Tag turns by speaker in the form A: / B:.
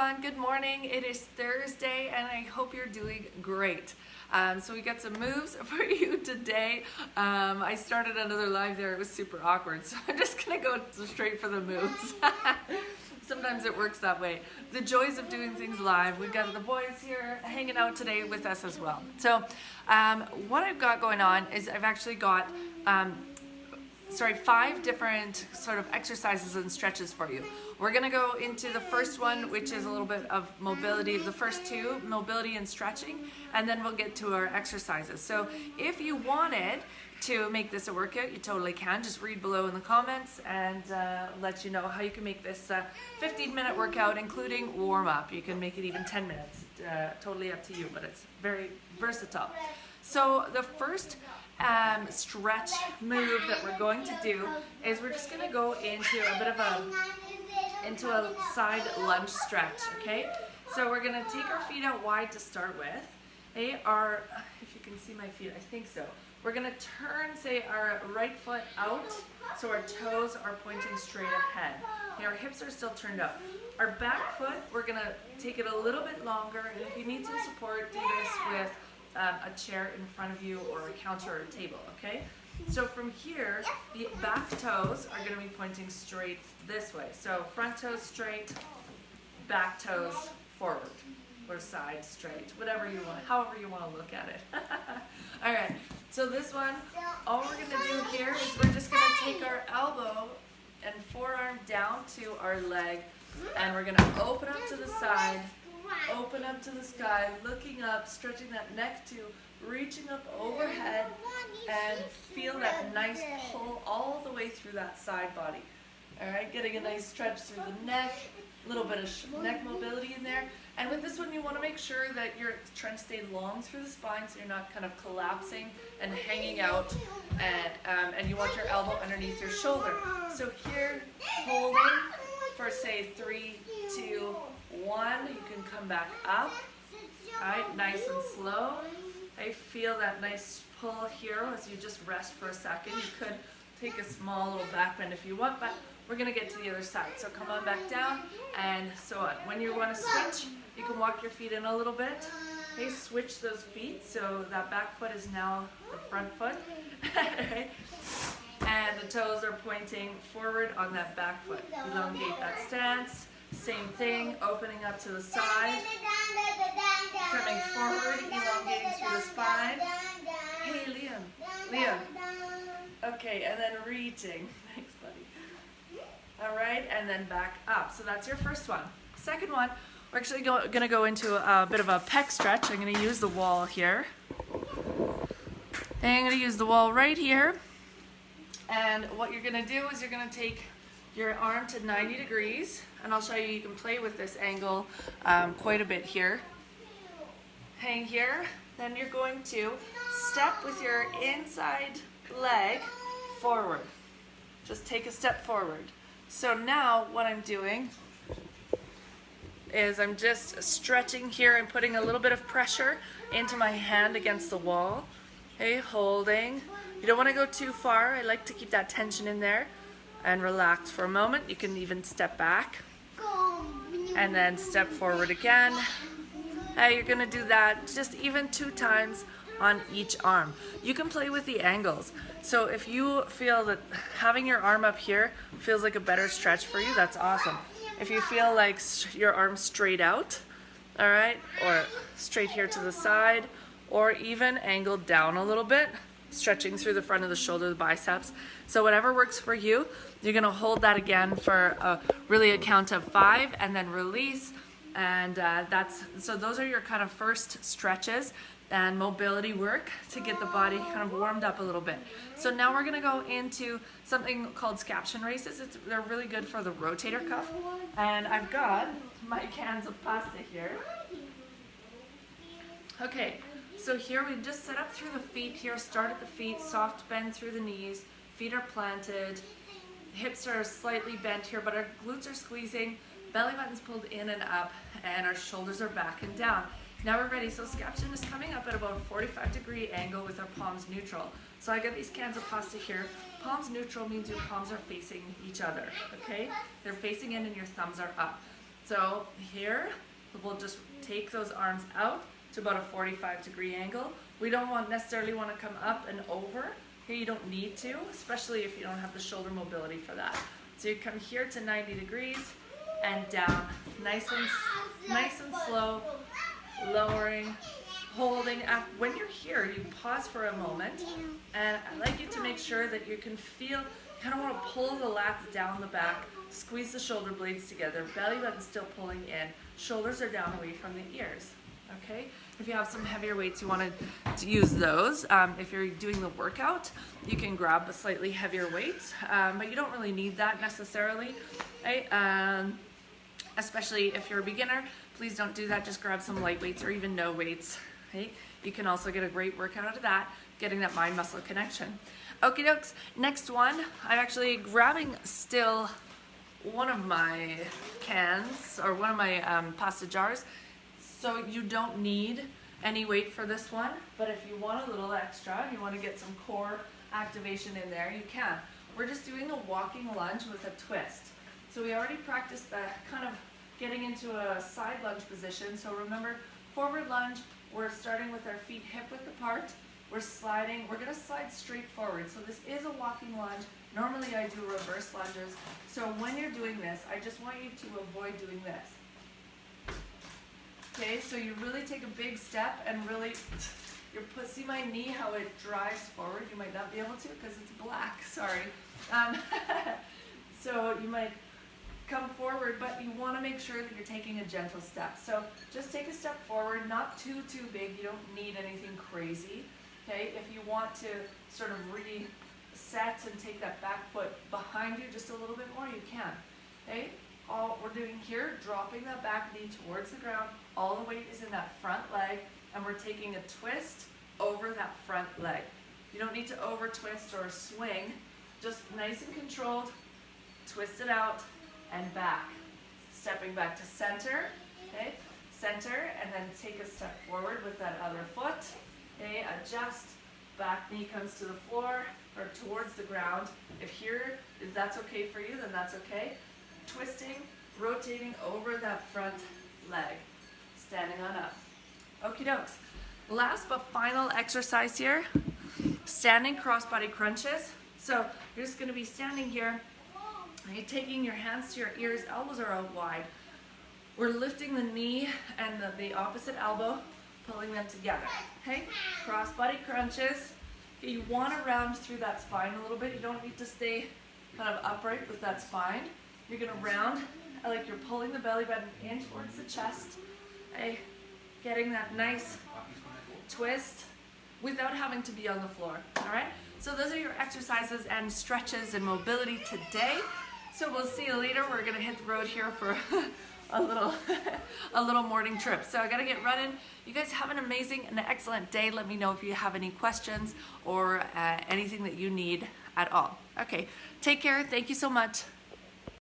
A: everyone, good morning. It is Thursday and I hope you're doing great. So we got some moves for you today. I started another live there, it was super awkward, so I'm just gonna go straight for the moves. Sometimes it works that way. The joys of doing things live. We've got the boys here hanging out today with us as well. So what I've got going on is I've actually got 5 different sort of exercises and stretches for you. We're gonna go into the first one, which is a little bit of mobility, the first 2, mobility and stretching, and then we'll get to our exercises. So if you wanted to make this a workout, you totally can. Just read below in the comments and let you know how you can make this 15-minute workout, including warm-up. You can make it even 10 minutes, totally up to you, but it's very versatile. So the first stretch move that we're going to do is we're just going to go into a bit of a side lunge stretch. Okay, so we're going to take our feet out wide to start with. They are, if you can see my feet, I think so. We're going to turn, say, our right foot out so our toes are pointing straight ahead. Our hips are still turned up. Our back foot, we're going to take it a little bit longer, and if you need some support, do this with a chair in front of you or a counter or a table, okay? So from here, the back toes are going to be pointing straight this way. So front toes straight, back toes forward, or side straight, whatever you want, however you want to look at it. All right, so this one, all we're going to do here is we're just going to take our elbow and forearm down to our leg, and we're going to open up to the side, open up to the sky, looking up, stretching that neck to reaching up overhead, and feel that nice pull all the way through that side body. All right, getting a nice stretch through the neck, a little bit of neck mobility in there. And with this one, you want to make sure that you're trying to stay long through the spine so you're not kind of collapsing and hanging out, and you want your elbow underneath your shoulder. So here, holding for say 3, 2, 1, you can come back up. All right, nice and slow. I feel that nice pull here as you just rest for a second. You could take a small little back bend if you want, but we're gonna get to the other side. So come on back down and so on. When you wanna switch, you can walk your feet in a little bit. Okay, switch those feet so that back foot is now the front foot. Right? And the toes are pointing forward on that back foot. Elongate that stance. Same thing, opening up to the side, coming forward, elongating through the spine. Hey, Liam. Okay, and then reaching. Thanks, buddy. All right, and then back up. So that's your first one. Second one, we're actually going to go into a bit of a pec stretch. I'm going to use the wall here. And I'm going to use the wall right here. And what you're going to do is you're going to take your arm to 90 degrees, and I'll show you, you can play with this angle quite a bit here. Hang here, then you're going to step with your inside leg forward. Just take a step forward. So now what I'm doing is I'm just stretching here and putting a little bit of pressure into my hand against the wall. Okay, holding. You don't want to go too far. I like to keep that tension in there. And relax for a moment. You can even step back and then step forward again. You're gonna do that just even 2 times on each arm. You can play with the angles. So if you feel that having your arm up here feels like a better stretch for you, that's awesome. If you feel like your arm straight out, all right, or straight here to the side, or even angled down a little bit, stretching through the front of the shoulder, the biceps. So whatever works for you, you're gonna hold that again for really a count of 5 and then release. And so those are your kind of first stretches and mobility work to get the body kind of warmed up a little bit. So now we're gonna go into something called Scaption Raises. They're really good for the rotator cuff. And I've got my cans of pasta here. Okay. So here we just set up through the feet here, start at the feet, soft bend through the knees, feet are planted, hips are slightly bent here, but our glutes are squeezing, belly button's pulled in and up, and our shoulders are back and down. Now we're ready. So Scaption is coming up at about a 45-degree angle with our palms neutral. So I got these cans of pasta here. Palms neutral means your palms are facing each other, okay? They're facing in and your thumbs are up. So here, we'll just take those arms out to about a 45-degree angle. We don't necessarily want to come up and over. Here you don't need to, especially if you don't have the shoulder mobility for that. So you come here to 90 degrees and down, nice and slow, lowering, holding. When you're here, you pause for a moment, and I'd like you to make sure that you can feel, you kind of want to pull the lats down the back, squeeze the shoulder blades together, belly button still pulling in, shoulders are down away from the ears, okay? If you have some heavier weights, you want to use those. If you're doing the workout, you can grab a slightly heavier weight, but you don't really need that necessarily, right? Especially if you're a beginner, please don't do that. Just grab some light weights or even no weights. Okay? You can also get a great workout out of that, getting that mind-muscle connection. Okie dokes, next one, I'm actually grabbing still one of my cans or one of my pasta jars. So you don't need any weight for this one, but if you want a little extra, you want to get some core activation in there, you can. We're just doing a walking lunge with a twist. So we already practiced that kind of getting into a side lunge position. So remember, forward lunge, we're starting with our feet hip width apart. We're sliding, we're gonna slide straight forward. So this is a walking lunge. Normally I do reverse lunges. So when you're doing this, I just want you to avoid doing this. Okay, so you really take a big step and really, see my knee, how it drives forward? You might not be able to because it's black, sorry. So you might come forward, but you want to make sure that you're taking a gentle step. So just take a step forward, not too big. You don't need anything crazy. Okay, if you want to sort of reset and take that back foot behind you just a little bit more, you can. Okay, all we're doing here, dropping that back knee towards the ground. All the weight is in that front leg, and we're taking a twist over that front leg. You don't need to over twist or swing, just nice and controlled, twist it out and back. Stepping back to center, okay? Center, and then take a step forward with that other foot. Okay, adjust, back knee comes to the floor or towards the ground. If that's okay for you, then that's okay. Twisting, rotating over that front leg. Standing on up. Okie dokes. Last but final exercise here, standing crossbody crunches. So you're just gonna be standing here, and you're taking your hands to your ears, elbows are out wide. We're lifting the knee and the opposite elbow, pulling them together, okay? Crossbody crunches. Okay, you wanna round through that spine a little bit. You don't need to stay kind of upright with that spine. You're gonna round, like you're pulling the belly button in towards the chest, okay? Getting that nice twist without having to be on the floor, all right? So those are your exercises and stretches and mobility today. So we'll see you later. We're gonna hit the road here for a little morning trip. So I gotta get running. You guys have an amazing and excellent day. Let me know if you have any questions or anything that you need at all. Okay, take care. Thank you so much.